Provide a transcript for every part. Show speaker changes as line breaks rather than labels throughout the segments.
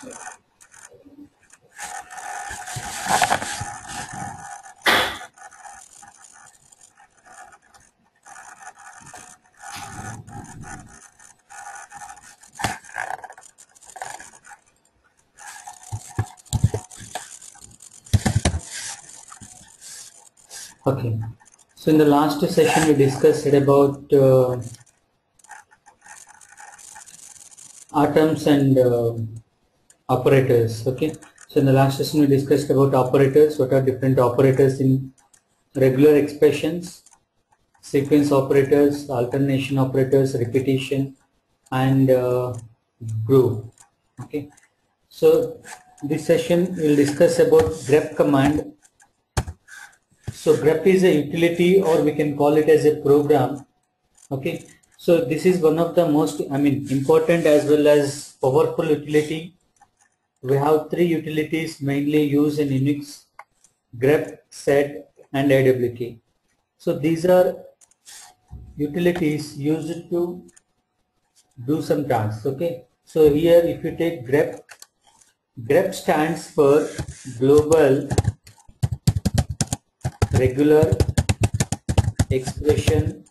Okay, so in the last session we discussed about atoms and operators. Okay, so in the last session we discussed about operators. What are different operators in regular expressions, sequence operators, alternation operators, repetition, and group. Okay, so this session we will discuss about grep command. So grep is a utility, or we can call it as a program. Okay, so this is one of the most important as well as powerful utility. We have three utilities mainly used in Unix: grep, set, and awk. So these are utilities used to do some tasks. Okay, so here if you take grep, grep stands for global regular expression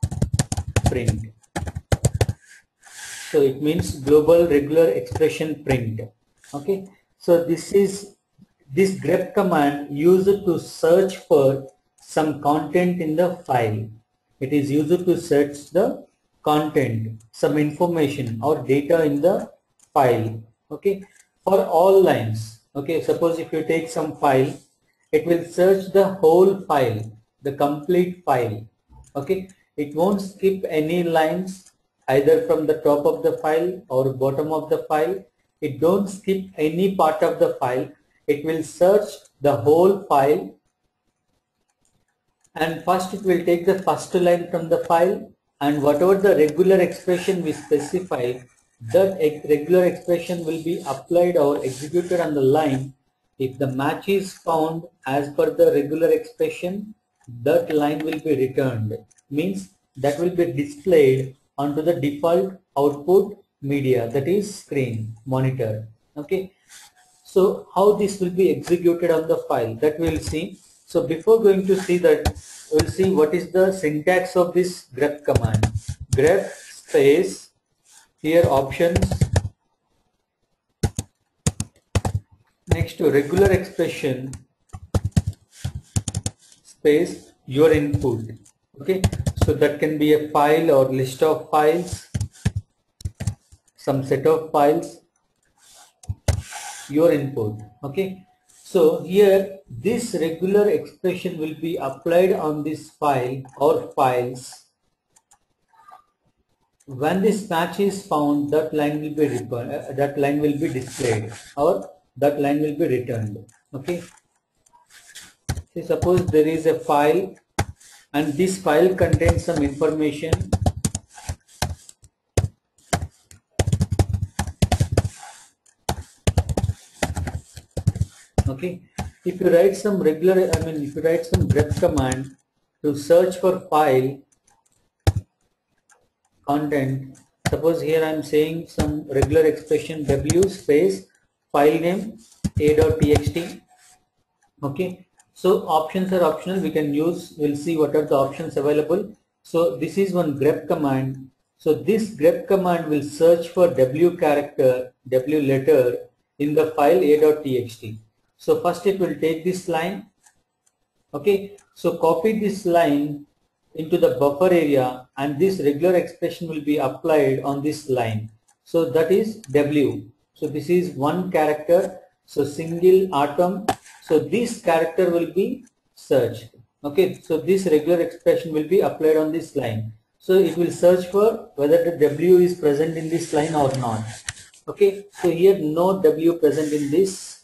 print. So it means global regular expression print. Okay, so this grep command used to search for some content in the file. It is used to search the content, some information or data in the file. Okay, for all lines. Okay, suppose if you take some file, it will search the whole file, the complete file. Okay, it won't skip any lines either from the top of the file or bottom of the file. It don't skip any part of the file. It will search the whole file, and first it will take the first line from the file, and whatever the regular expression we specify, that regular expression will be applied or executed on the line. If the match is found as per the regular expression, that line will be returned. Means that will be displayed onto the default output media, that is screen, monitor. Okay, so how this will be executed on the file, that we will see. So before going to see that, we will see what is the syntax of this grep command. Grep space, here options, next to regular expression space your input. Okay, so that can be a file or list of files, some set of files, your input. Okay, so here this regular expression will be applied on this file or files. When this match is found, that line will be displayed, or that line will be returned. Okay, see, suppose there is a file and this file contains some information. Okay, if you write some if you write some grep command to search for file content, suppose here I am saying some regular expression w space file name a.txt. Okay, so options are optional, we can use, we'll see what are the options available. So this is one grep command. So this grep command will search for w character, w letter in the file a.txt. So first it will take this line. Okay, so copy this line into the buffer area, and this regular expression will be applied on this line. So that is w. So this is one character, so single atom. So this character will be searched. Okay, so this regular expression will be applied on this line. So it will search for whether the w is present in this line or not. Okay, so here no w present in this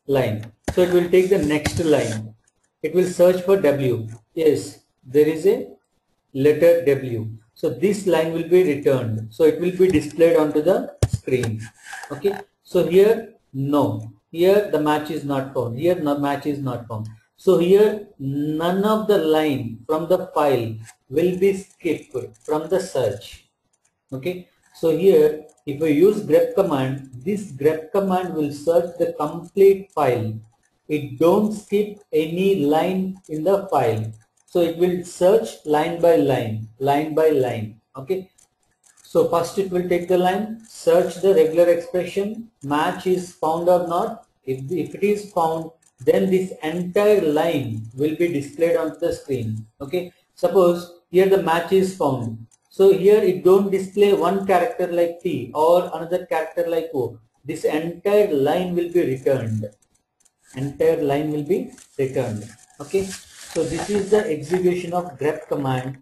line. So it will take the next line. It will search for w. Yes, there is a letter w. So this line will be returned. So it will be displayed onto the screen. Okay, so here no. Here the match is not found. Here no match is not found. So here none of the line from the file will be skipped from the search. Okay, So here, if we use grep command, this grep command will search the complete file. It don't skip any line in the file. So it will search line by line, line by line. Okay. So first it will take the line, search the regular expression, match is found or not. If it is found, then this entire line will be displayed on the screen. Okay. Suppose here the match is found. So here it don't display one character like T or another character like O. This entire line will be returned. Entire line will be returned. Okay. So this is the execution of grep command.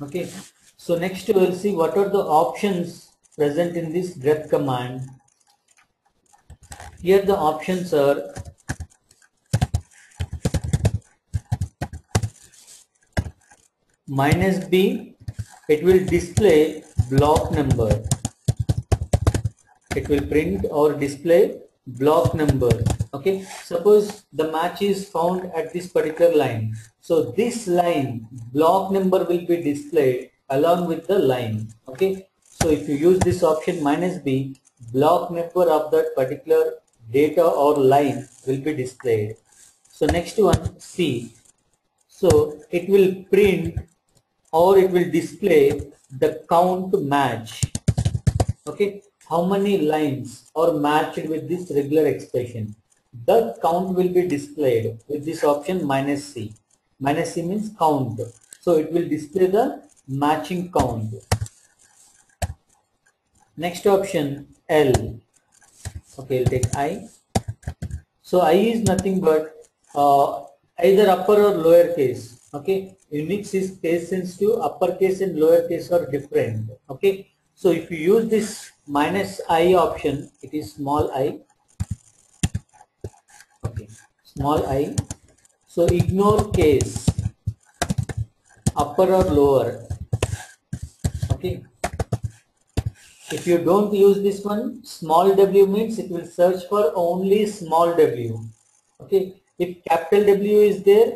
Okay, so next we will see what are the options present in this grep command. Here the options are -b, it will display block number. It will print or display block number. Okay, suppose the match is found at this particular line. So this line block number will be displayed along with the line. Okay, so if you use this option -b, block number of that particular data or line will be displayed. So next one, C. So it will print or it will display the count match. Okay, how many lines are matched with this regular expression? The count will be displayed with this option -c. -c means count. So it will display the matching count. Next option, L. Okay, I'll take I. So I is nothing but either upper or lower case. Okay, Unix is case sensitive, uppercase and lowercase are different. Okay, so if you use this -i option, it is small I. Okay, small I. So ignore case, upper or lower. Okay, if you don't use this one, small w means it will search for only small w. Okay, if capital W is there,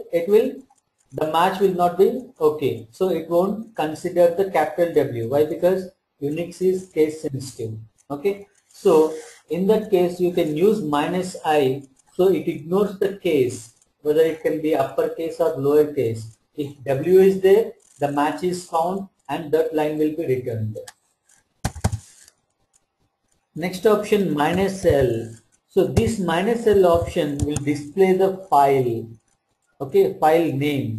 the match will not be okay. So it won't consider the capital W. Why? Because Unix is case sensitive. Okay, so in that case you can use -i. So it ignores the case, whether it can be uppercase or lowercase. If W is there, the match is found and that line will be returned. Next option, -l. So this -l option will display the file. Okay, file name.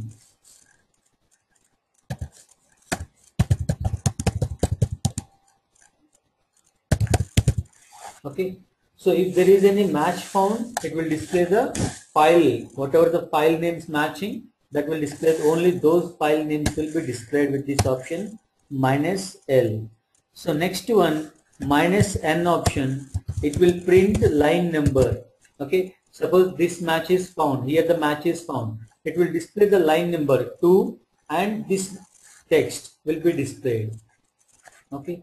Okay, so if there is any match found, it will display the file, whatever the file names matching, that will display only those file names will be displayed with this option -l. So next one, -n option, it will print line number. Okay, suppose this match is found, here the match is found, it will display the line number 2 and this text will be displayed. Okay,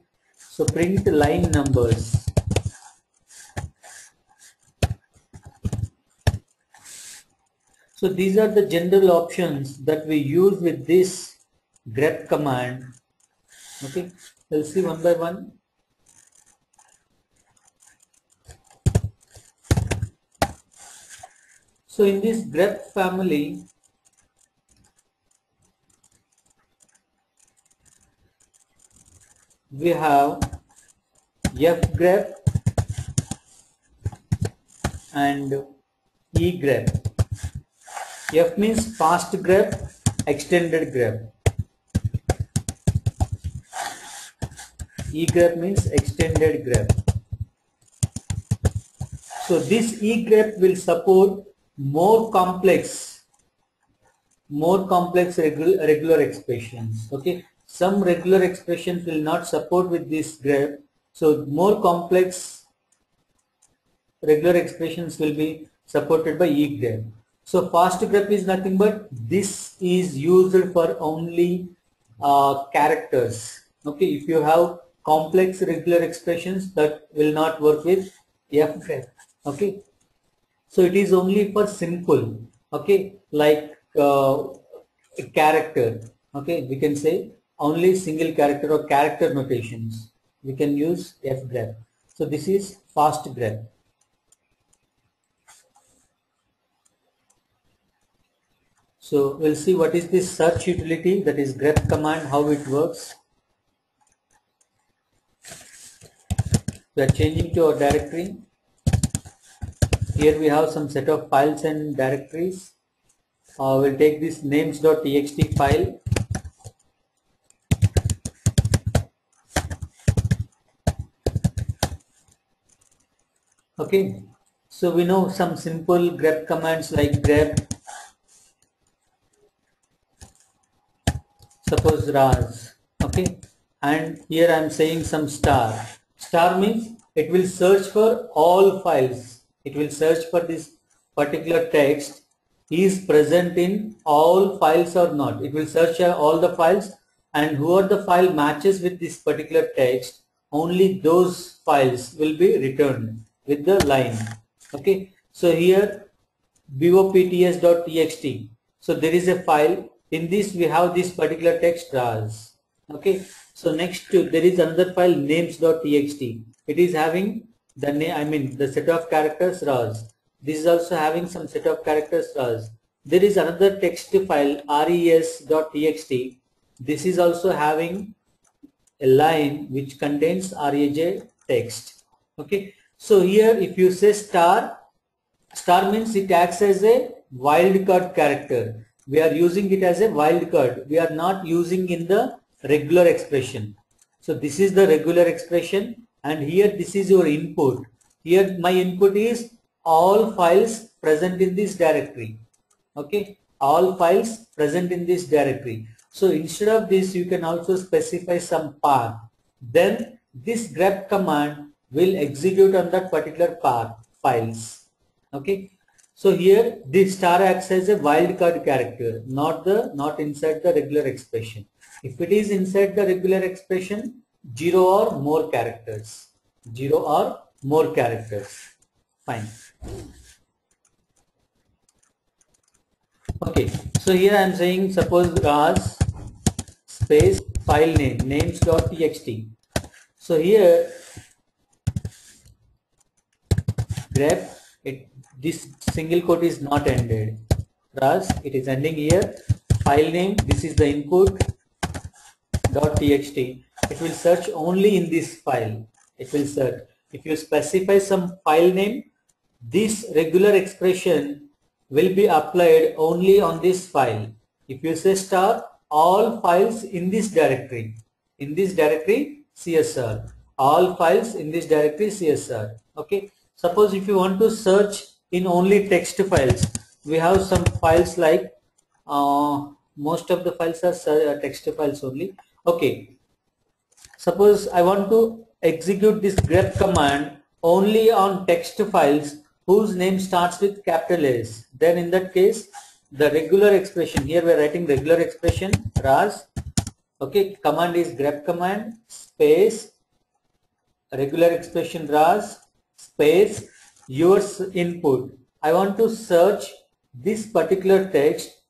so print line numbers. So these are the general options that we use with this grep command. Okay, we'll see one by one. So in this grep family, we have fgrep and egrep. F means fast grep, extended grep. Egrep means extended grep. So this egrep will support more complex regular expressions. Okay, some regular expressions will not support with this grep. So more complex regular expressions will be supported by egrep. So fast grep is nothing but this is used for only characters. Okay, if you have complex regular expressions, that will not work with fgrep. Okay, so it is only for simple. Okay, like a character. Okay, we can say only single character or character notations, we can use fgrep. So this is fast grep. So we'll see what is this search utility, that is grep command, how it works. We are changing to our directory. Here we have some set of files and directories. We'll take this names.txt file. Okay, so we know some simple grep commands like grep, suppose ras. Okay, and here I am saying some star. Star means it will search for all files. It will search for this particular text is present in all files or not. It will search all the files, and whoever the file matches with this particular text, only those files will be returned with the line. Okay, so here bopts.txt. So there is a file. In this we have this particular text ras. Okay, so next to there is another file names.txt. It is having the name, the set of characters ras. This is also having some set of characters ras. There is another text file res.txt. This is also having a line which contains raj text. Okay, so here if you say star, star means it acts as a wildcard character. We are using it as a wildcard. We are not using in the regular expression. So this is the regular expression, and here this is your input. Here my input is all files present in this directory. Okay, all files present in this directory. So instead of this you can also specify some path. Then this grep command will execute on that particular path files. Okay, so here this star acts as a wildcard character, not inside the regular expression. If it is inside the regular expression, 0 or more characters. 0 or more characters. Fine. Okay, so here I am saying suppose ras space file name names.txt. So here grep, this single quote is not ended. Ras, it is ending here. File name, this is the input .txt. It will search only in this file. It will search. If you specify some file name, this regular expression will be applied only on this file. If you say star, all files in this directory CSR, all files in this directory CSR. Okay, suppose if you want to search in only text files, we have some files like most of the files are text files only. Okay, suppose I want to execute this grep command only on text files whose name starts with capital S. Then in that case, the regular expression, here we are writing regular expression ras. Okay, command is grep command space regular expression ras space your input. I want to search this particular text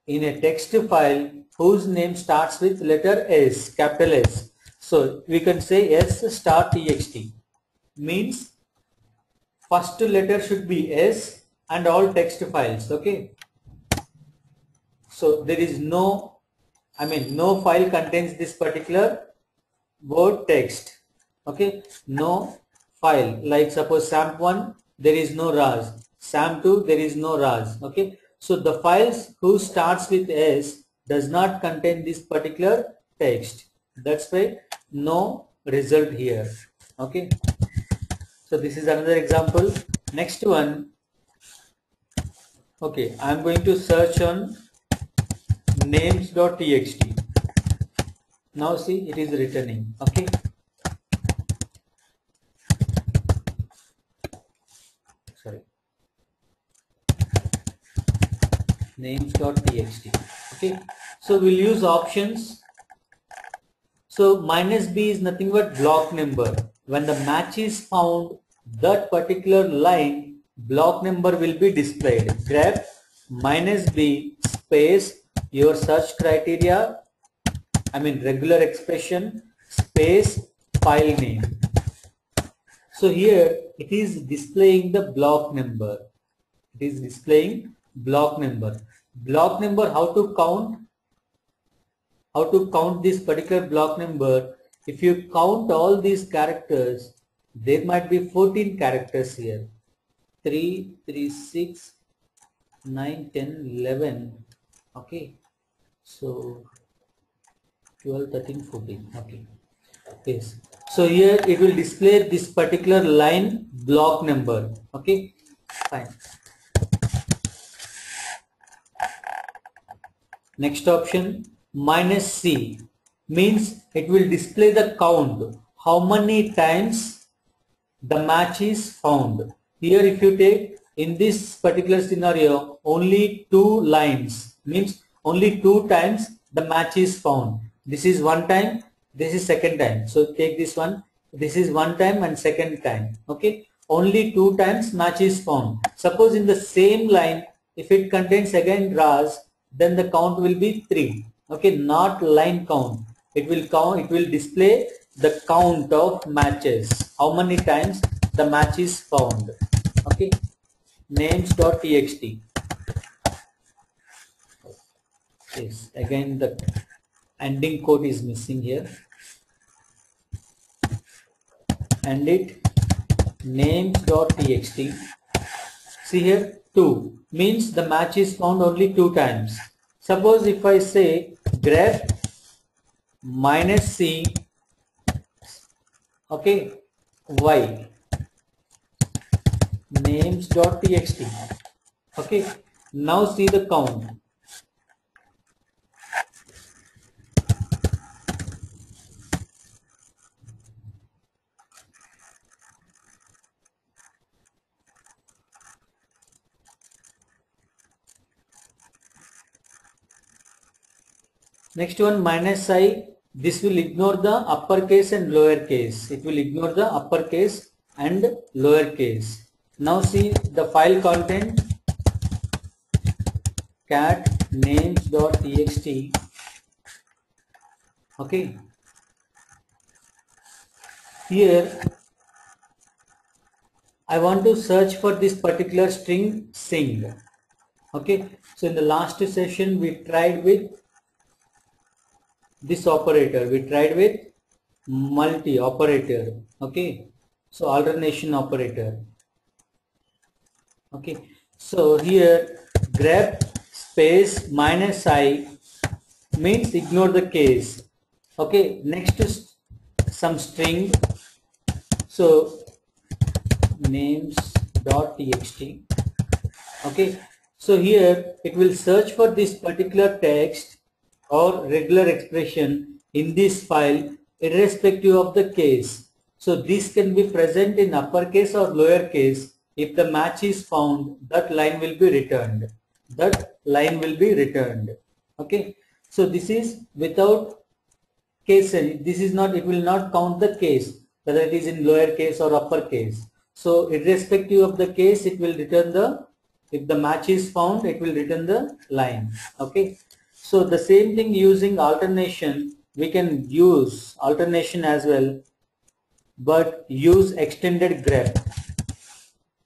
in a text file whose name starts with letter S, capital S. So we can say S star txt, means first letter should be S and all text files. Okay, so there is no file contains this particular word text. Okay, no file, like suppose SAMP1 there is no ras, SAMP2 there is no ras. Okay, so the files who starts with S does not contain this particular text. That's why no result here. Okay, so this is another example. Next one. Okay, I am going to search on names.txt. Now see, it is returning. Okay, sorry, names.txt. Okay, so we'll use options. So minus b is nothing but block number. When the match is found, that particular line block number will be displayed. Grep minus b space your search criteria I mean regular expression space file name. So here it is displaying the block number. It is displaying block number. Block number, how to count? How to count this particular block number? If you count all these characters, there might be 14 characters here. 3, 3, 6, 9, 10, 11. Okay. So 12, 13, 14. Okay. Yes. So here it will display this particular line block number. Okay. Fine. Next option, -C, means it will display the count. How many times the match is found. Here if you take in this particular scenario only 2 lines, means only 2 times the match is found. This is one time, this is second time. So take this one, this is one time and second time. Okay, only 2 times match is found. Suppose in the same line, if it contains again rows, then the count will be 3. Okay, not line count. It will count, it will display the count of matches, how many times the match is found. Okay, names.txt. Yes, again the ending code is missing here. End it, names.txt. See here, 2 means the match is found only 2 times. Suppose if I say grep -C, okay, y, names.txt. Okay, now see the count. Next one, -I, this will ignore the uppercase and lowercase. It will ignore the uppercase and lowercase. Now see the file content, cat names.txt. Okay, here I want to search for this particular string sing. Okay, so in the last session we tried with this operator, we tried with multi operator. Okay, so alternation operator. Okay, so here grep space -I means ignore the case. Okay, next is some string, so names.txt. Okay, so here it will search for this particular text or regular expression in this file irrespective of the case. So this can be present in uppercase or lowercase. If the match is found, that line will be returned. That line will be returned. Okay, so this is without case. This is not, it will not count the case whether it is in lowercase or uppercase. So irrespective of the case, it will return the, if the match is found, it will return the line. Okay, so the same thing using alternation, we can use alternation as well, but use extended grep.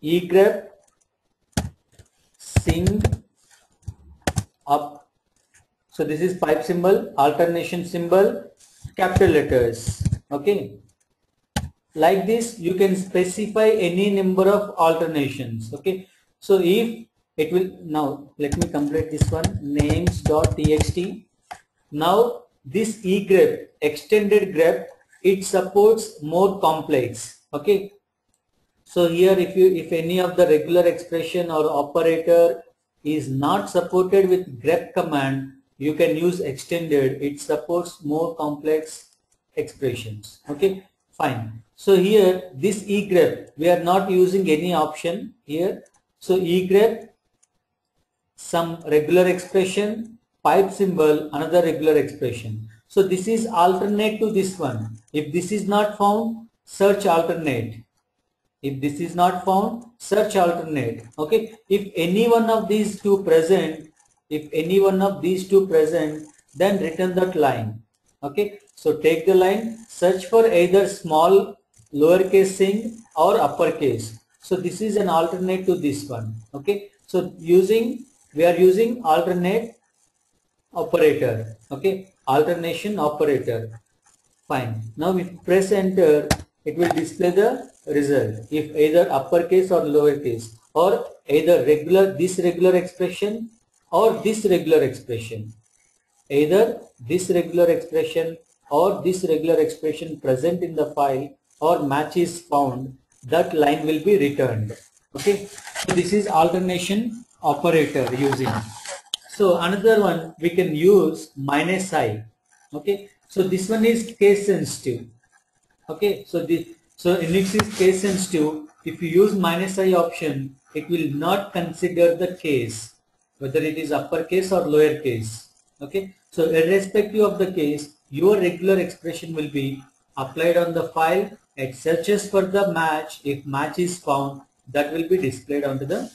Egrep sing up. So this is pipe symbol, alternation symbol, capital letters. Okay, like this you can specify any number of alternations. Okay, so if it will, now let me complete this one, names.txt. Now this egrep, extended grep, it supports more complex. Okay, so here if any of the regular expression or operator is not supported with grep command, you can use extended. It supports more complex expressions. Okay, fine. So here this egrep, we are not using any option here. So egrep, some regular expression, pipe symbol, another regular expression. So this is alternate to this one. If this is not found, search alternate. If this is not found, search alternate. Okay, if any one of these two present, if any one of these two present, then return that line. Okay, so take the line, search for either small lowercase thing or uppercase. So this is an alternate to this one. Okay, so we are using alternate operator. Okay, alternation operator. Fine. Now if you press enter, it will display the result if either uppercase or lowercase, or either this regular expression or this regular expression. Either this regular expression or this regular expression present in the file or match is found, that line will be returned. Okay, so this is alternation operator using. So another one we can use -i. Okay, so this one is case sensitive. Okay, so Unix is case sensitive. If you use -i option, it will not consider the case, whether it is uppercase or lowercase. Okay, so irrespective of the case, your regular expression will be applied on the file. It searches for the match. If match is found, that will be displayed onto the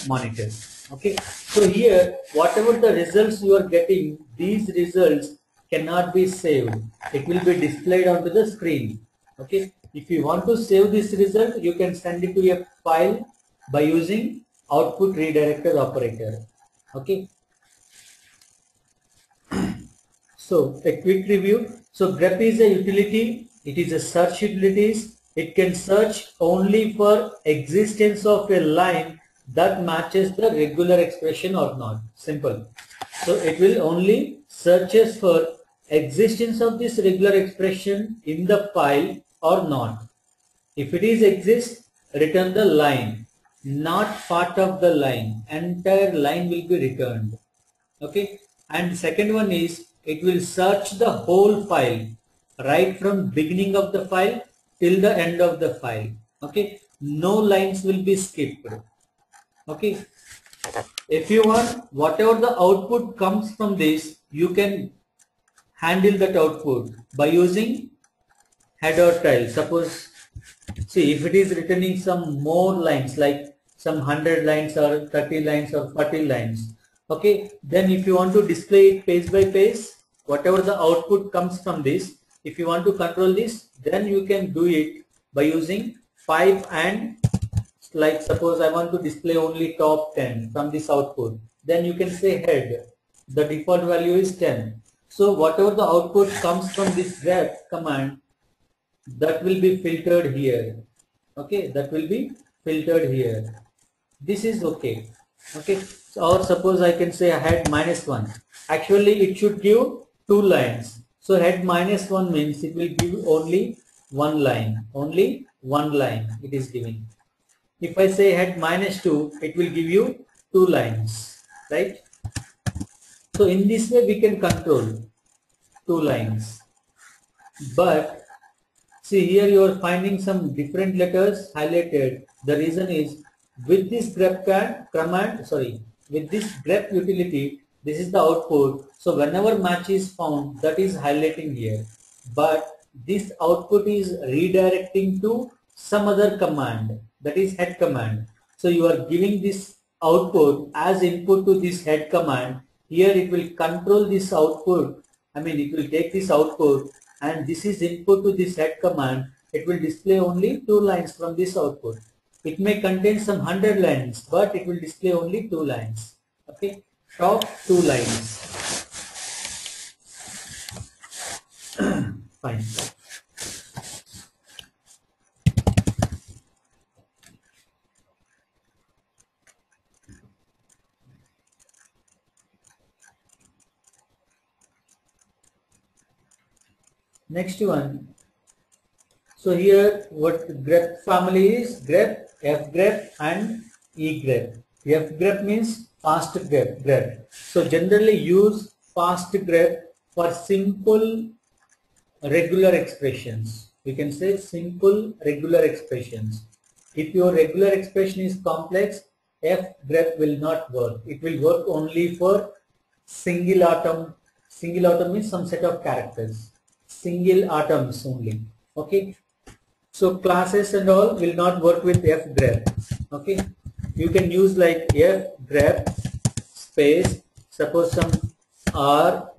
monitor. Okay, so here whatever the results you are getting, these results cannot be saved. It will be displayed onto the screen. Okay, if you want to save this result, you can send it to a file by using output redirector operator. Okay, so a quick review. So grep is a utility. It is a search utilities. It can search only for existence of a line that matches the regular expression or not. Simple. So it will only searches for existence of this regular expression in the file or not. If it is exists, return the line, not part of the line. Entire line will be returned. Okay. And second one is, it will search the whole file, right from beginning of the file till the end of the file. Okay. No lines will be skipped. Okay. If you want, whatever the output comes from this, you can handle that output by using head or tail. Suppose, see, if it is returning some more lines, like some 100 lines or 30 lines or 40 lines, okay, then if you want to display it page by page, whatever the output comes from this, if you want to control this, then you can do it by using pipe. And like suppose I want to display only top 10 from this output, then you can say head, the default value is 10. So whatever the output comes from this grep command, that will be filtered here. Okay, that will be filtered here. This is okay. Okay, so, or suppose I can say head -1. Actually it should give 2 lines. So head -1 means it will give only one line. Only one line it is giving. If I say head -2, it will give you 2 lines, right? So in this way we can control 2 lines. But see, here you are finding some different letters highlighted. The reason is, with this grep command, with this grep utility, this is the output. So whenever match is found, that is highlighting here. But this output is redirecting to some other command, that is head command. So you are giving this output as input to this head command. Here it will control this output. I mean, it will take this output, and this is input to this head command. It will display only 2 lines from this output. It may contain some 100 lines, but it will display only 2 lines. Okay, top 2 lines. Fine. Next one. So here what grep family is: grep, fgrep and egrep. Fgrep means fast grep. So generally use fast grep for simple regular expressions. We can say simple regular expressions. If your regular expression is complex, fgrep will not work. It will work only for single atom. Single atom means some set of characters. Single atoms only. Okay. So classes and all will not work with fgrep. Okay. You can use like fgrep space, suppose some R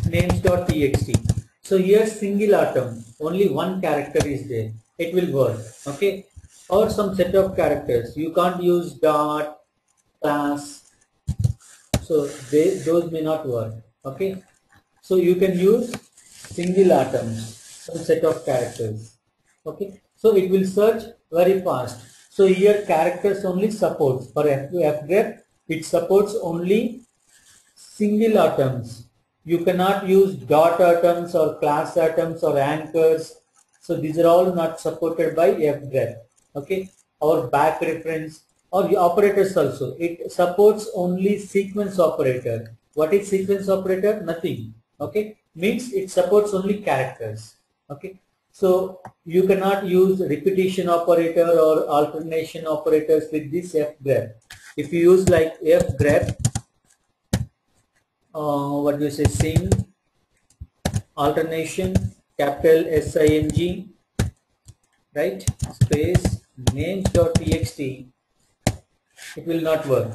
names.txt. So here single atom, only one character is there. It will work. Okay. Or some set of characters. You can't use dot, class. So those may not work. Okay. So you can use single atoms, some set of characters. Okay. So it will search very fast. So here characters only supports for fgrep. It supports only single atoms. You cannot use dot atoms or class atoms or anchors. So these are all not supported by fgrep. Okay. Or back reference or the operators also. It supports only sequence operator. What is sequence operator? Nothing. Okay. Means it supports only characters. Okay. So you cannot use repetition operator or alternation operators with this fgrep. If you use like fgrep, what do you say, sing alternation capital SING, right, space names.txt, it will not work.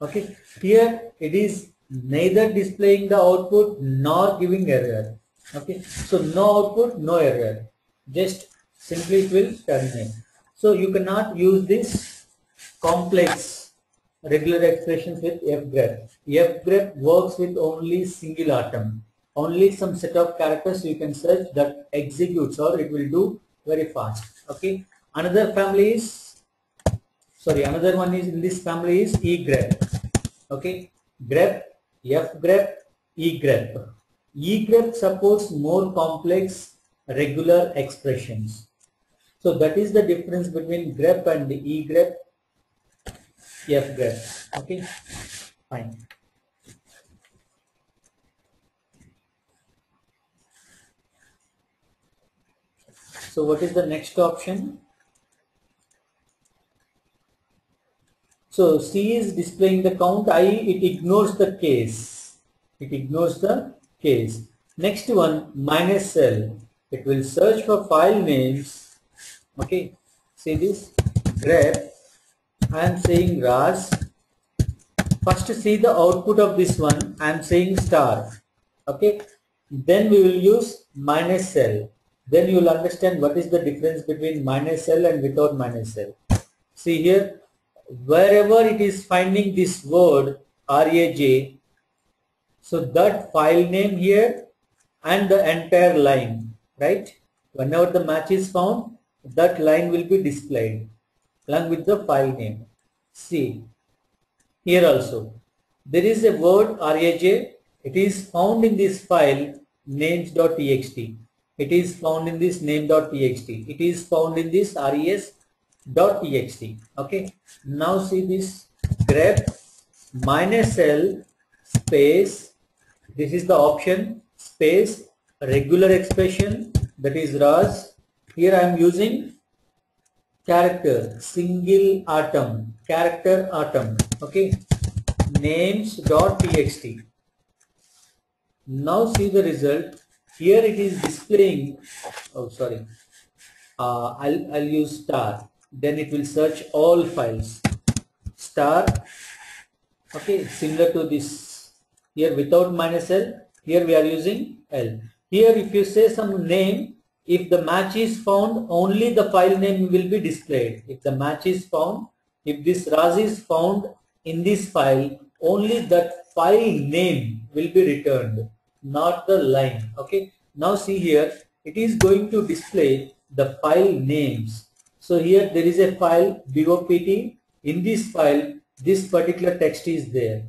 Okay, here it is neither displaying the output nor giving error. Okay, so no output, no error, just simply it will terminate. So you cannot use this complex regular expressions with fgrep. Fgrep works with only single atom, only some set of characters you can search that executes, or it will do very fast. Okay, another family is, sorry, another one is in this family is egrep. Okay, grep, fgrep, egrep. Egrep supports more complex regular expressions. So that is the difference between grep and egrep, fgrep. Okay, fine. So what is the next option? So C is displaying the count, I, it ignores the case. It ignores the case. Next one, -L. It will search for file names. Okay, see this, grep. I am saying Ras. First see the output of this one. I am saying star. Okay, then we will use -L. Then you will understand what is the difference between -L and without -L. See here, wherever it is finding this word RAJ, so that file name here and the entire line, right? Whenever the match is found, that line will be displayed along with the file name. See, here also, there is a word RAJ. It is found in this file names.txt. It is found in this name.txt. It is found in this res.txt. Okay. Now see this grep -L space. This is the option, space regular expression, that is RAS. Here I am using character, single atom, character atom. Okay. Names.txt. Now see the result. Here it is displaying, oh sorry, I'll use star, then it will search all files, star. Okay, similar to this here without -L, here we are using L. Here if you say some name, if the match is found, only the file name will be displayed. If the match is found, if this RAS is found in this file, only that file name will be returned, not the line. Okay, now see here, it is going to display the file names. So here there is a file BOPT. In this file, this particular text is there.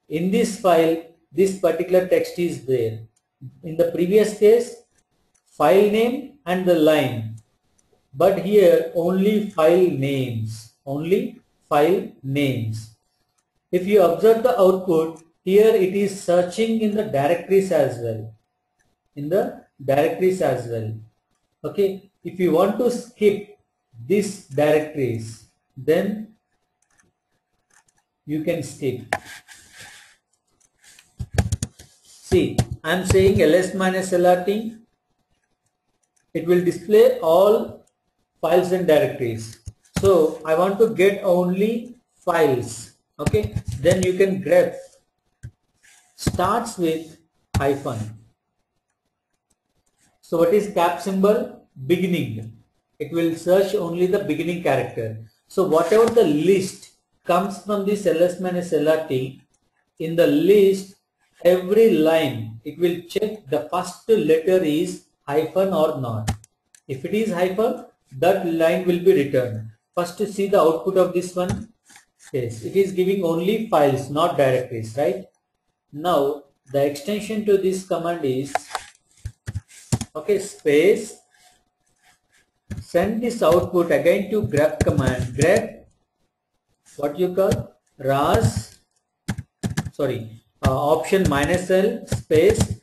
In this file, this particular text is there. In the previous case, file name and the line, but here only file names, only file names. If you observe the output, here it is searching in the directories as well, in the directories as well. Okay, if you want to skip these directories, then you can skip. See, I am saying ls-lrt, it will display all files and directories. So I want to get only files. Okay, then you can grep starts with hyphen. So what is cap symbol? Beginning. It will search only the beginning character. So whatever the list comes from this ls minus lrt, in the list every line it will check the first letter is hyphen or not. If it is hyphen, that line will be returned. First to see the output of this one. Yes, it is giving only files, not directories, right? Now the extension to this command is okay, space, send this output again to grep command. Grep, what you call ras, sorry, option minus L space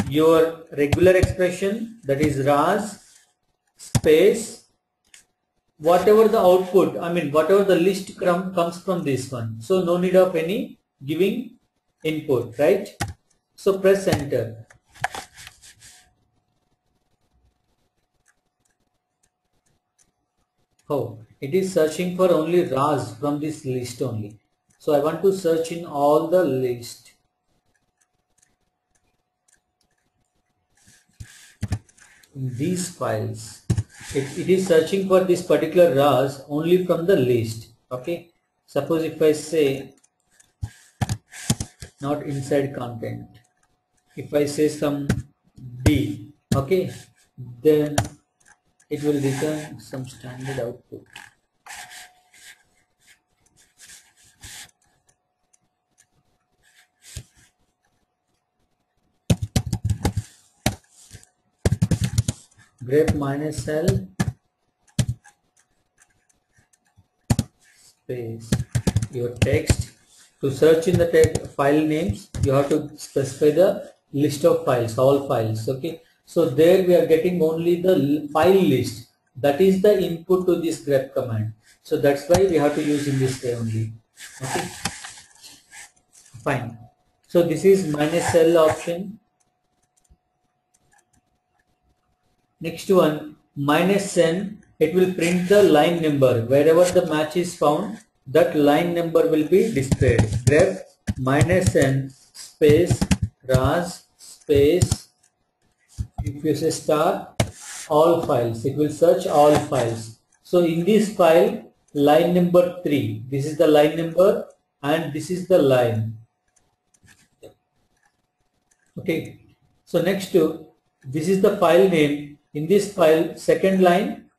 your regular expression, that is ras space whatever the output, I mean whatever the list comes from this one. So no need of any giving input, right? So press enter. Oh, it is searching for only ras from this list only. So I want to search in all the list. In these files, it is searching for this particular ras only from the list. Okay. Suppose if I say not inside content, if I say some D, okay, then it will return some standard output. Grep minus L space your text. To search in the file names, you have to specify the list of files, all files. Okay, so there we are getting only the file list. That is the input to this grep command. So that's why we have to use in this way only. Okay, fine. So this is minus L option. Next one, minus n, it will print the line number. Wherever the match is found, that line number will be displayed. Grep minus n space ras space, if you say star, all files. It will search all files. So in this file, line number 3, this is the line number and this is the line. Okay. So next to, this is the file name. In this file, second line,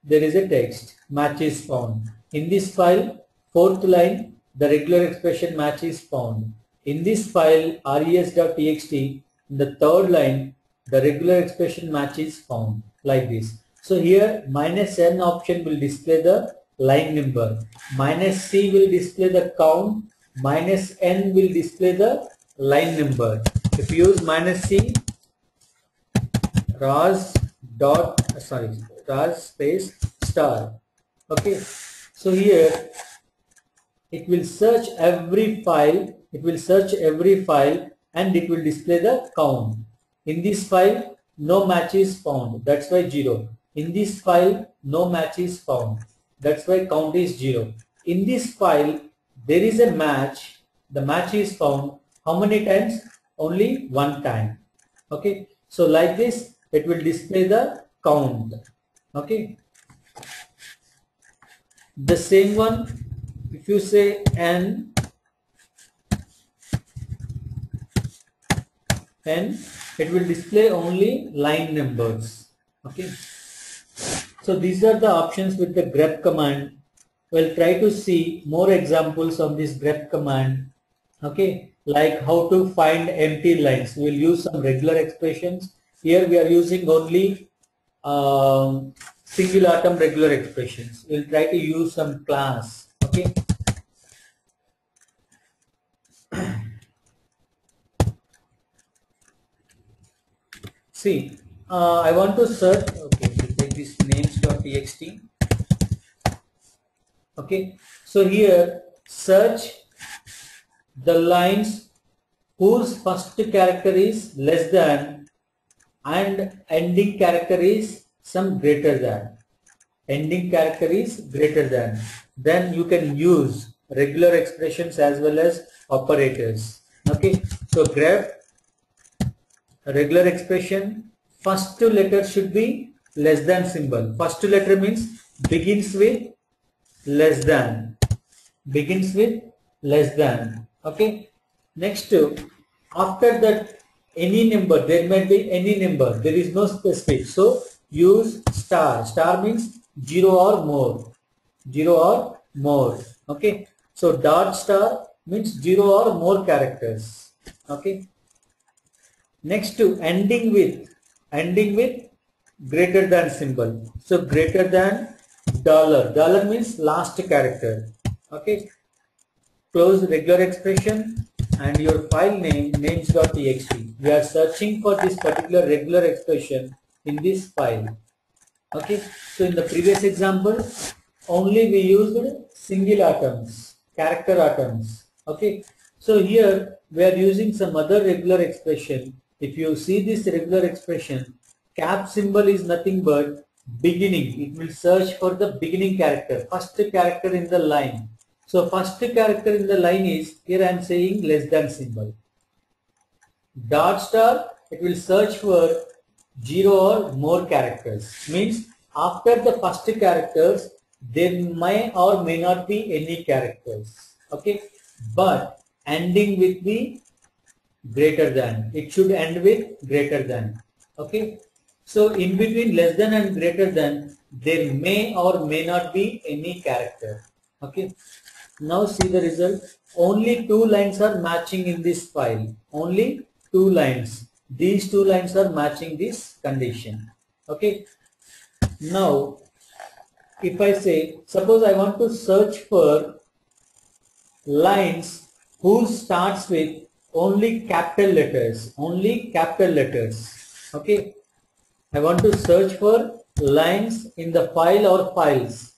there is a text, match is found. In this file, fourth line, the regular expression match is found. In this file, res.txt, in the third line, the regular expression match is found, like this. So here, minus n option will display the line number. Minus c will display the count. Minus n will display the line number. If you use minus c, ras space star. Okay, so here it will search every file, and it will display the count. In this file, no match is found, that's why 0. In this file, no match is found, that's why count is 0. In this file, there is a match, the match is found. How many times? Only one time. Okay, so like this, it will display the count. Okay, the same one, if you say n, it will display only line numbers. Okay, so these are the options with the grep command. We'll try to see more examples of this grep command. Okay, like how to find empty lines. We'll use some regular expressions. Here we are using only single atom regular expressions. We'll try to use some class. Okay. See, I want to search. Okay, we'll take this names.txt. Okay, so here search the lines whose first character is less than and ending character is some greater than. Ending character is greater than. Then you can use regular expressions as well as operators. Okay, so grep regular expression, first two letters should be less than symbol. First two letter means begins with less than. Begins with less than. Okay. Next, after that any number, there might be any number. There is no specific. So use star. Star means 0 or more. 0 or more. Okay. So dot star means 0 or more characters. Okay. Next to ending with greater than symbol. So greater than dollar. Dollar means last character. Okay. Close regular expression and your file name names.txt. We are searching for this particular regular expression in this file. Okay. So in the previous example, only we used single atoms, character atoms. Okay. So here we are using some other regular expression. If you see this regular expression, cap symbol is nothing but beginning. It will search for the beginning character, first character in the line. So first character in the line is, here I am saying less than symbol. Dot star, it will search for 0 or more characters. Means after the first characters, there may or may not be any characters. Okay. But ending with the greater than. It should end with greater than. Okay. So in between less than and greater than, there may or may not be any character. Okay. Now see the result. Only two lines are matching in this file. Only two lines. These two lines are matching this condition. Okay. Now, if I say, suppose I want to search for lines whose starts with only capital letters. Only capital letters. Okay. I want to search for lines in the file or files.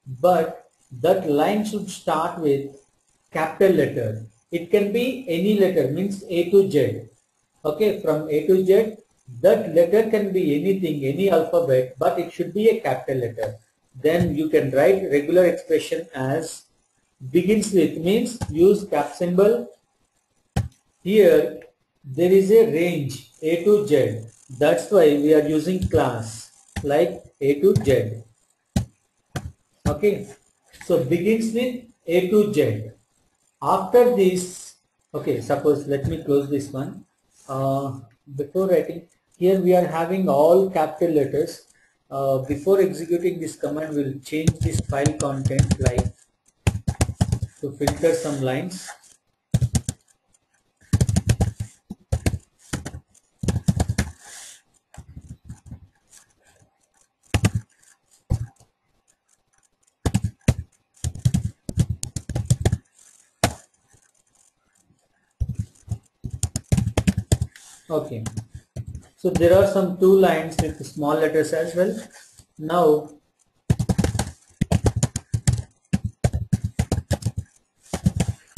But that line should start with capital letter. It can be any letter, means A to Z. Okay, from A to Z, that letter can be anything, any alphabet, but it should be a capital letter. Then you can write regular expression as begins with, means use cap symbol. Here there is a range A to Z. That's why we are using class like A to Z. Okay. So begins with A to Z. After this, okay, suppose let me close this one. Before writing, here we are having all capital letters. Before executing this command, we'll change this file content like to filter some lines. Okay, so there are some two lines with small letters as well. Now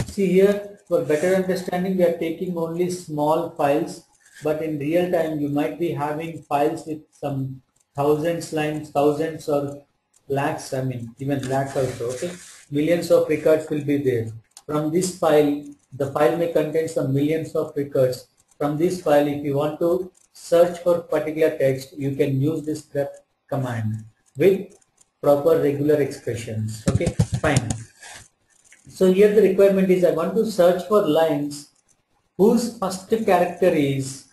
see here, for better understanding, we are taking only small files, but in real time you might be having files with some thousands lines, thousands or lakhs, I mean even lakhs also. Okay, millions of records will be there. From this file, the file may contain some millions of records. From this file, if you want to search for particular text, you can use this grep command with proper regular expressions. Okay, fine. So here the requirement is I want to search for lines whose first character is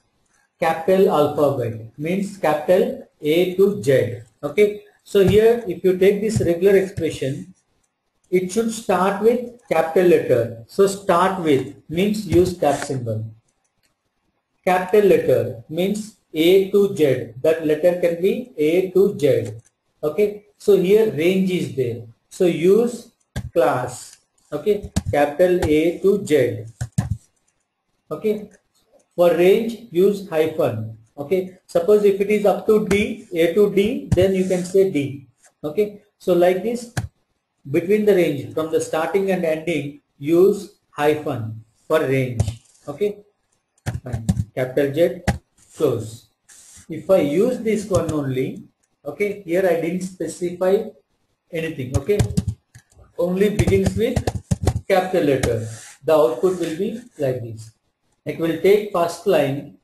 capital alphabet, means capital A to Z. Okay, so here if you take this regular expression, it should start with capital letter. So start with means use cap symbol. Capital letter means A to Z. That letter can be A to Z. Okay. So here range is there. So use class. Okay. Capital A to Z. Okay. For range use hyphen. Okay. Suppose if it is up to D, A to D, then you can say D. Okay. So like this, between the range from the starting and ending, use hyphen for range. Okay. Fine. Capital Z, close. If I use this one only, okay, here I didn't specify anything, okay, only begins with capital letter. The output will be like this. It will take first line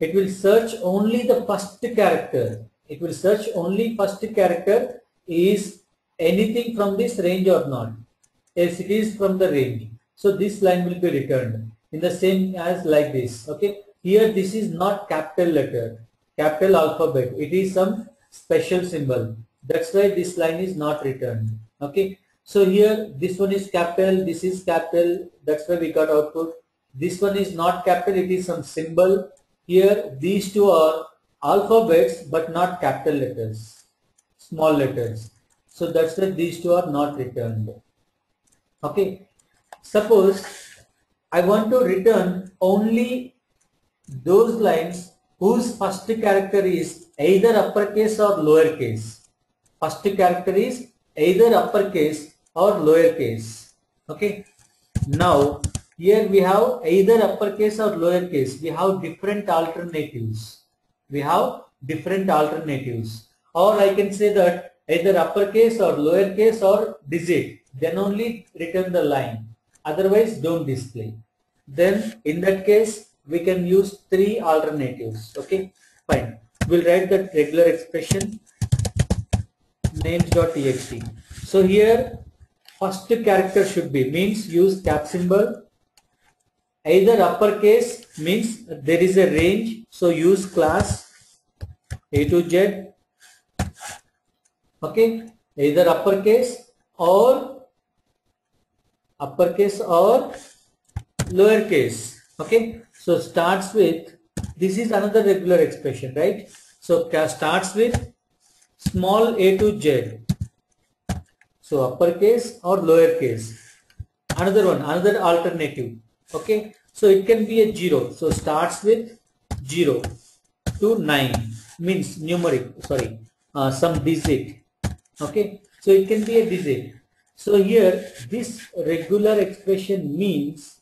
it will search only the first character. It will search only first character is anything from this range or not. Yes, it is from the range. So this line will be returned in the same as like this. Okay. Here this is not capital letter, capital alphabet. It is some special symbol. That's why this line is not returned. Okay. So here this one is capital, this is capital. That's why we got output. This one is not capital, it is some symbol. Here these two are alphabets but not capital letters, small letters. So that's why these two are not returned. Okay. Suppose I want to return only those lines whose first character is either uppercase or lowercase. First character is either uppercase or lowercase. Okay. Now here we have either uppercase or lowercase. We have different alternatives. We have different alternatives. Or I can say that either uppercase or lowercase or digit. Then only return the line. Otherwise don't display. Then in that case we can use three alternatives. Okay, fine. We'll write that regular expression names.txt. So here first character should be, means use cap symbol. Either uppercase means there is a range, so use class A to Z. Okay, either uppercase or lowercase. Okay, so starts with, this is another regular expression, right? So starts with small a to z, so uppercase or lowercase. Another one, another alternative. Okay, so it can be a 0, so starts with 0 to 9, means numeric, sorry, some digit. Okay, so it can be a digit. So here this regular expression means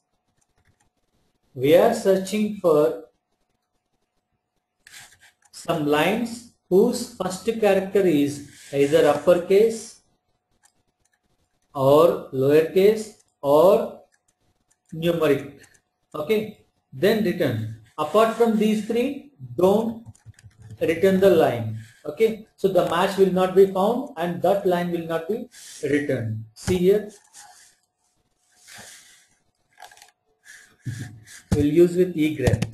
we are searching for some lines whose first character is either uppercase or lowercase or numeric. Okay, then return. Apart from these three, don't return the line. Okay, so the match will not be found and that line will not be returned. See here, we'll use with egrep.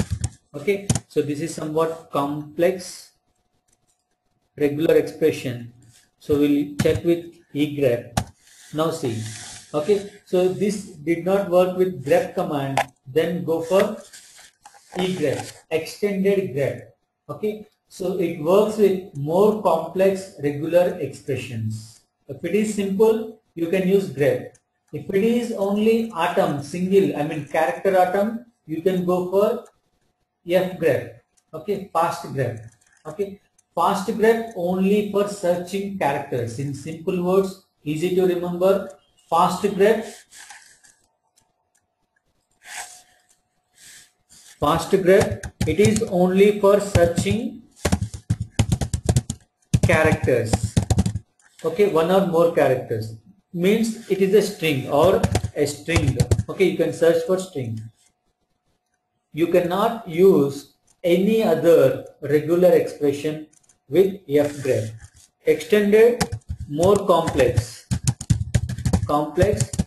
Okay, so this is somewhat complex regular expression, so we'll check with egrep. Now see, okay, so this did not work with grep command, then go for egrep, extended grep. Okay, so it works with more complex regular expressions. If it is simple, you can use grep. If it is only atom, single, I mean character atom, you can go for fgrep. Okay, fast grep. Okay, fast grep only for searching characters. In simple words, easy to remember, fast grep. Fast grep, it is only for searching characters. Okay, one or more characters, means it is a string or a string. Okay, you can search for string. You cannot use any other regular expression with fgrep. Extended, more complex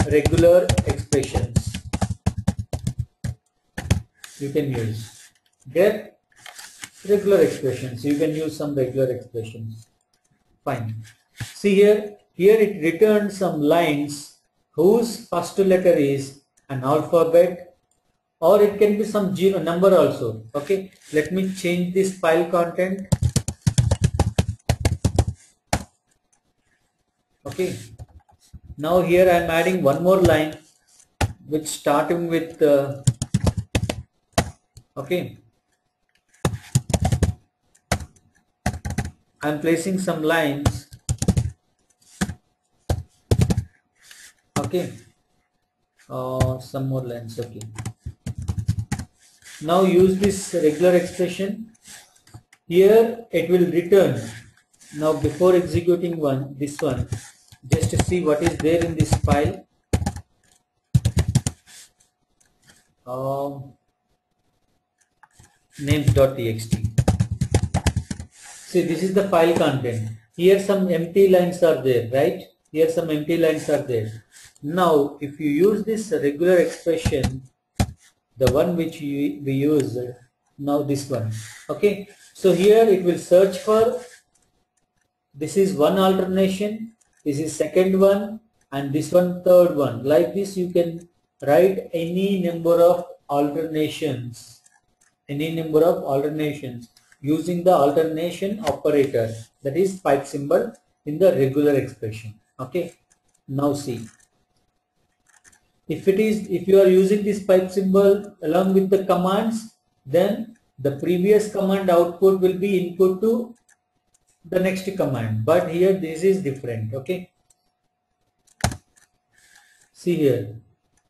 regular expressions you can use. Grep, regular expressions, you can use some regular expressions. Fine. See here it returns some lines whose first letter is an alphabet, or it can be some number also. Okay, let me change this file content. Okay, now here I am adding one more line which starting with okay, I am placing some lines. Okay, some more lines. Okay, now use this regular expression. Here it will return. Now before executing this one, just to see what is there in this file. names.txt. See, this is the file content. Here some empty lines are there, right? Here some empty lines are there. Now, if you use this regular expression, the one which we use now, this one, okay? So here it will search for, this is one alternation, this is second one, and this one third one. Like this you can write any number of alternations, using the alternation operator, that is pipe symbol in the regular expression. Okay, now see, if you are using this pipe symbol along with the commands, then the previous command output will be input to the next command, but here this is different. Okay, see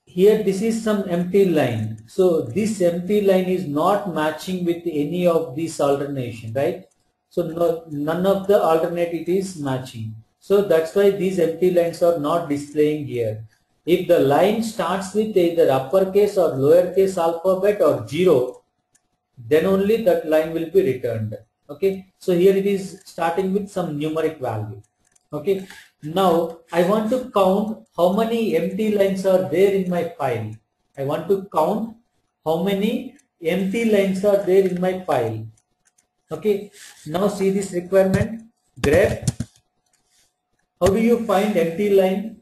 here this is some empty line, so this empty line is not matching with any of these alternation, right? So none of the alternate it is matching, so that's why these empty lines are not displaying here. If the line starts with either uppercase or lowercase alphabet or 0, then only that line will be returned. Okay, so here it is starting with some numeric value. Okay, now I want to count how many empty lines are there in my file. I want to count how many empty lines are there in my file. Okay, now see this requirement, grep. How do you find empty line?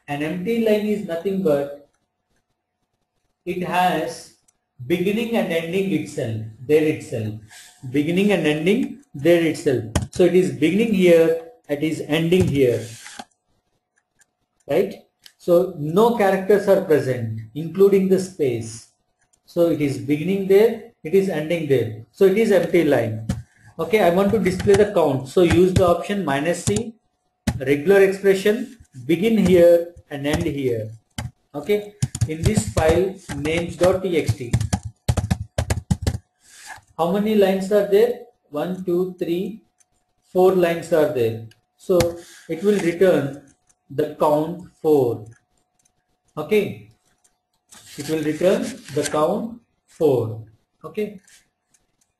An empty line is nothing but it has beginning and ending itself, beginning and ending there itself. So it is beginning here, it is ending here, right? So no characters are present, including the space. So it is beginning there, it is ending there. So it is empty line. Okay, I want to display the count. So use the option -c, regular expression, begin here and end here. Okay, in this file names.txt, how many lines are there? 1, 2, 3, 4 lines are there. So it will return the count 4. Okay, it will return the count 4. Okay,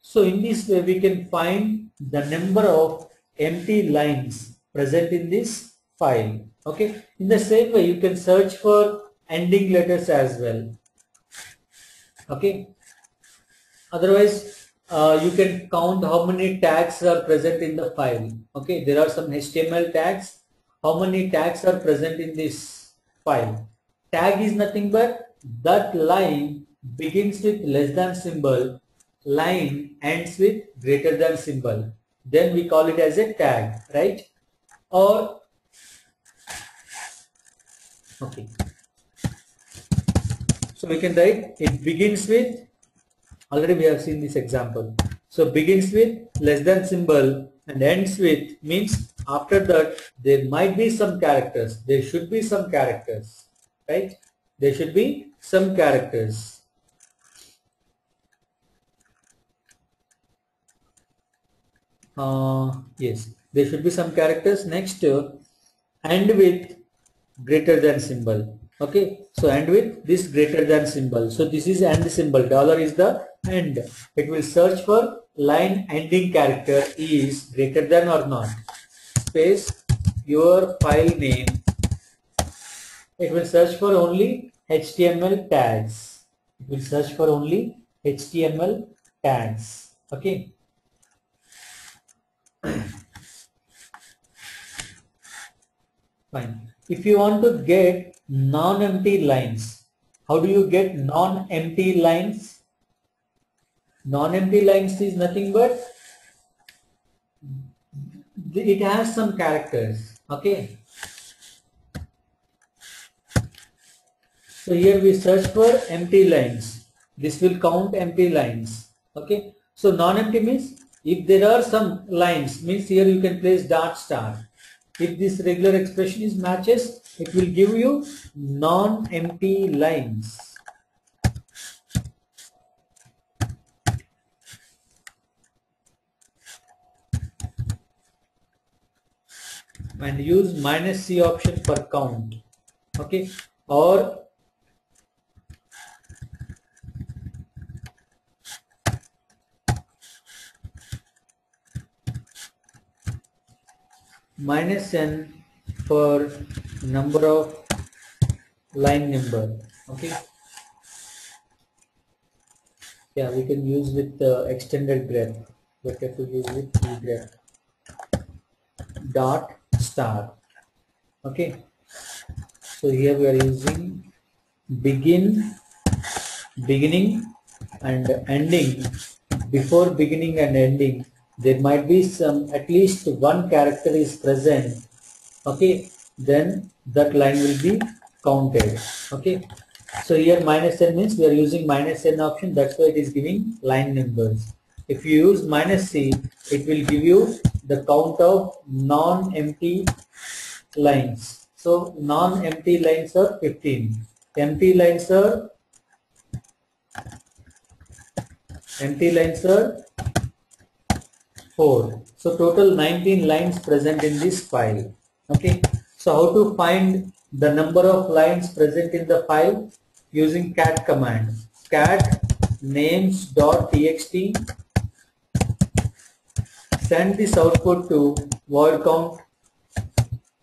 so in this way we can find the number of empty lines present in this file. Okay, in the same way you can search for ending letters as well. Okay, otherwise you can count how many tags are present in the file. Okay, there are some HTML tags. How many tags are present in this file? Tag is nothing but that line begins with less than symbol, line ends with greater than symbol, then we call it as a tag, right? Or okay, so we can write it begins with, already we have seen this example, so begins with less than symbol and ends with, means after that there might be some characters, there should be some characters, right? There should be some characters. Yes, there should be some characters. Next, end with greater than symbol. Okay, so end with this greater than symbol. So this is end symbol, dollar is the end. It will search for line ending character is greater than or not. Space your file name. It will search for only HTML tags. It will search for only HTML tags. Okay. Fine. If you want to get non-empty lines, how do you get non-empty lines? Non-empty lines is nothing but it has some characters. Okay. So here we search for empty lines. This will count empty lines. Okay. So non-empty means if there are some lines, means here you can place dot star. If this regular expression is matches, it will give you non-empty lines. And use -c option for count. Okay, or minus n for number of line number. Okay. Yeah, we can use with extended grep. But if we use with egrep dot star. Okay. So here we are using beginning and ending. Before beginning and ending, there might be some, at least one character is present. Okay, then that line will be counted. Okay, so here minus n means we are using minus n option, that's why it is giving line numbers. If you use minus c, it will give you the count of non-empty lines. So non-empty lines are 15. Empty lines are 4. So total 19 lines present in this file. Okay. So how to find the number of lines present in the file? Using cat command. Cat names.txt. Send this output to word count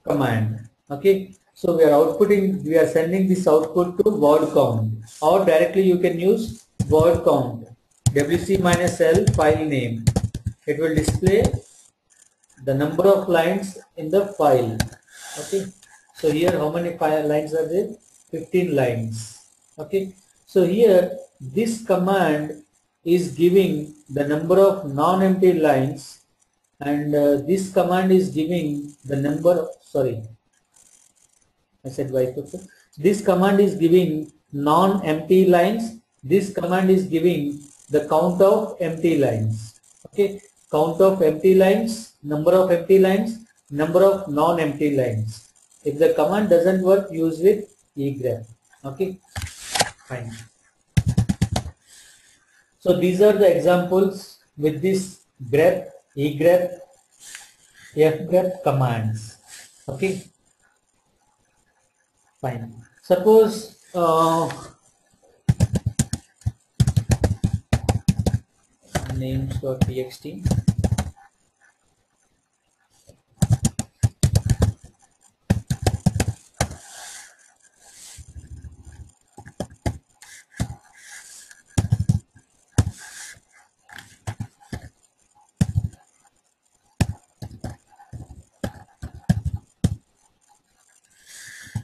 command. Okay. So we are sending this output to word count, or directly you can use word count. WC minus L file name. It will display the number of lines in the file. Okay, so here how many lines are there? 15 lines. Okay, so here this command is giving the number of non-empty lines, and this command is giving the number, sorry, I said vice versa. This command is giving non-empty lines. This command is giving the count of empty lines. Okay, count of empty lines, number of empty lines, number of non-empty lines. If the command doesn't work, use with egrep. Okay, fine. So these are the examples with this grep, egrep, fgrep commands. Okay. Fine. Suppose names.txt.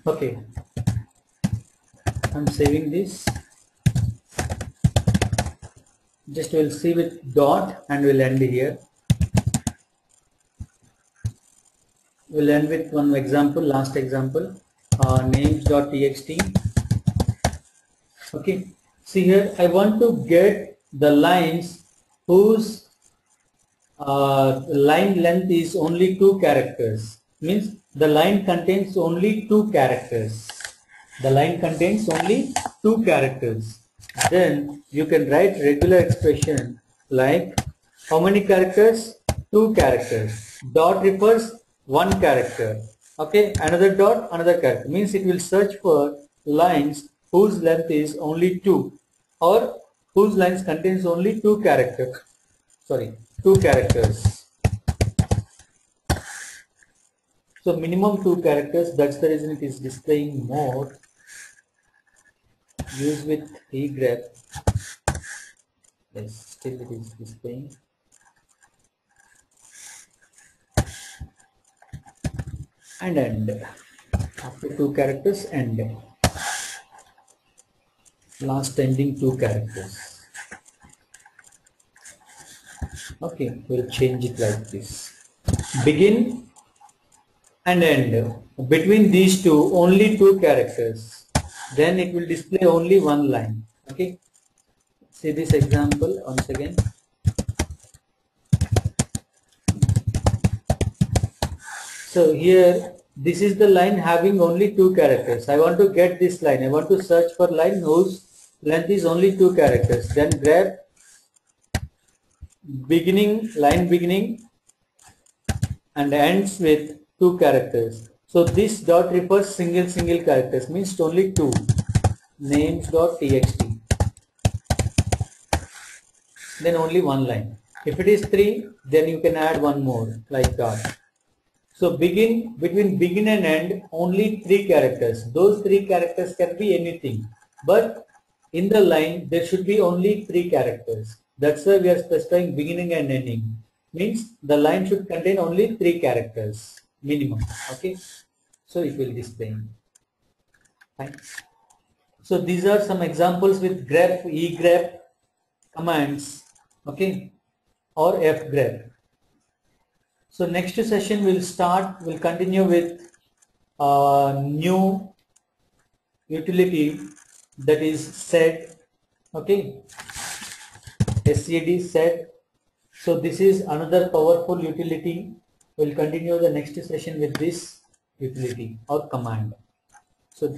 Okay, I'm saving this. Just we'll see with dot and we'll end here. We'll end with one example, last example, names.txt. Okay, see here, I want to get the lines whose line length is only 2 characters. Means the line contains only 2 characters. The line contains only 2 characters. Then you can write regular expression like how many characters? 2 characters. Dot refers 1 character. Okay, another dot, another character. Means it will search for lines whose length is only 2, or whose lines contains only 2 characters. Sorry, 2 characters. So minimum 2 characters, that's the reason it is displaying more. Use with egrep. Yes, still it is displaying. And end. After 2 characters, end. Last ending 2 characters. Okay, we'll change it like this. Begin and end. Between these two, only 2 characters. Then it will display only 1 line. Okay. See this example once again. So here, this is the line having only 2 characters. I want to get this line. I want to search for line whose length is only 2 characters. Then grep beginning, line beginning and ends with 2 characters. So this dot refers single characters, means only 2. Names.txt. Then only 1 line. If it is 3, then you can add 1 more like dot. So between begin and end, only 3 characters. Those 3 characters can be anything, but in the line there should be only 3 characters. That's why we are specifying beginning and ending. Means the line should contain only 3 characters minimum. Okay, so it will display. Thanks. So these are some examples with grep, egrep commands. Okay, or fgrep. So next session we'll continue with new utility, that is set. Okay, SCD set. So this is another powerful utility. We'll continue the next session with this utility or command. So